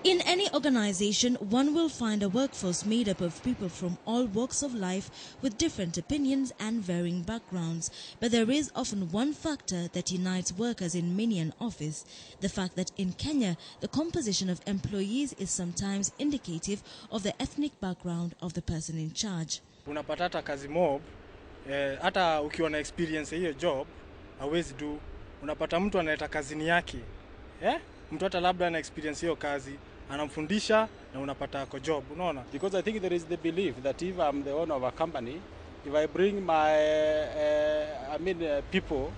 In any organization, one will find a workforce made up of people from all walks of life with different opinions and varying backgrounds. But there is often one factor that unites workers in many an office: the fact that in Kenya, the composition of employees is sometimes indicative of the ethnic background of the person in charge. Unapata hata kazi mob, hata ukiwa na experience hiyo job, hawezi do. Unapata mtu analeta kazini yake. Mtu hata labda ana experience hiyo kazi, anamfundisha na unapata ako job, unaona? Because I think there is the belief that if I'm the owner of a company, if I bring my people,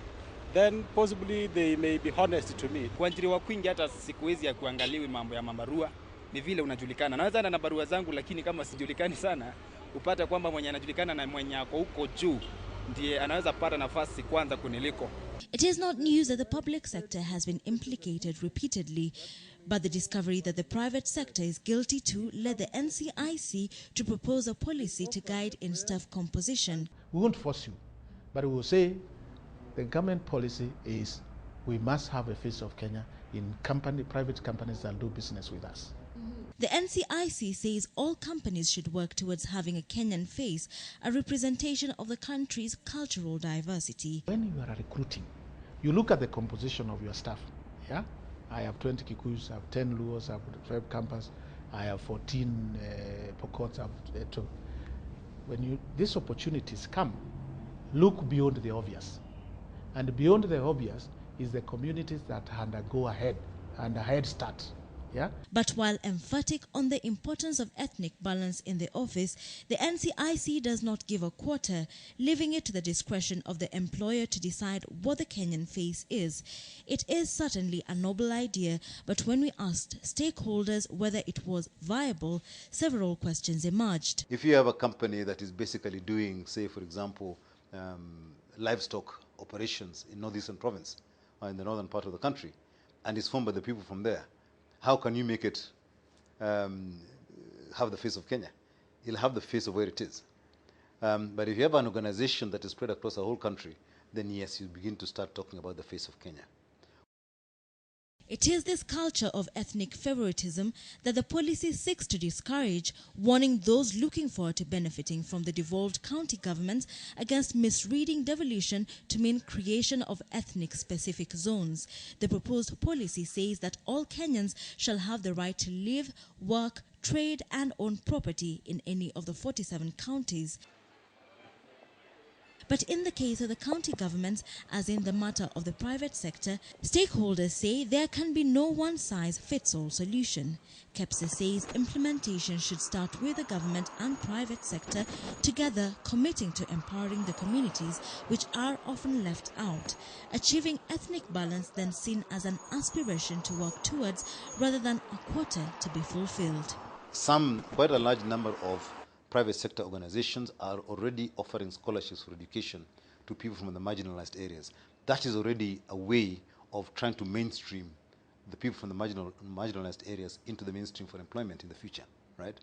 then possibly they may be honest to me. Kuajiriwa kwingi hata siku hizi ya kuangaliwi mambo ya mabarua, ni vile unajulikana. Naweza na barua zangu, lakini kama sijulikani sana, upata kwamba mwenye anajulikana na mwenye ako huko juu ndiye anaweza pata nafasi kwanza kuniliko. It is not news that the public sector has been implicated repeatedly, but the discovery that the private sector is guilty too led the NCIC to propose a policy to guide in staff composition. We won't force you, but we will say the government policy is we must have a face of Kenya in private companies that do business with us. The NCIC says all companies should work towards having a Kenyan face, a representation of the country's cultural diversity. When you are recruiting, you look at the composition of your staff. Yeah, I have 20 Kikuyus, I have 10 Luos, I have 12 Kampas, I have 14 Pokots, I have 2. When these opportunities come, look beyond the obvious. And beyond the obvious is the communities that go ahead and a head start. Yeah? But while emphatic on the importance of ethnic balance in the office, the NCIC does not give a quarter, leaving it to the discretion of the employer to decide what the Kenyan face is. It is certainly a noble idea, but when we asked stakeholders whether it was viable, several questions emerged. If you have a company that is basically doing, say, for example, livestock operations in northeastern province or in the northern part of the country, and is formed by the people from there, how can you make it have the face of Kenya? It'll have the face of where it is. But if you have an organization that is spread across the whole country, then yes, you begin to start talking about the face of Kenya. It is this culture of ethnic favoritism that the policy seeks to discourage, warning those looking forward to benefiting from the devolved county governments against misreading devolution to mean creation of ethnic-specific zones. The proposed policy says that all Kenyans shall have the right to live, work, trade and own property in any of the 47 counties. But in the case of the county governments, as in the matter of the private sector, stakeholders say there can be no one-size-fits-all solution. KEPSA says implementation should start with the government and private sector together committing to empowering the communities which are often left out. Achieving ethnic balance then seen as an aspiration to work towards rather than a quota to be fulfilled. Quite a large number of private sector organizations are already offering scholarships for education to people from the marginalized areas. That is already a way of trying to mainstream the people from the marginalized areas into the mainstream for employment in the future, right?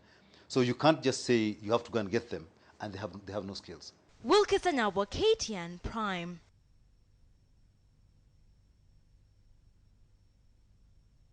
So you can't just say you have to go and get them and they have no skills. Wilkister, Nyabwa, KTN Prime.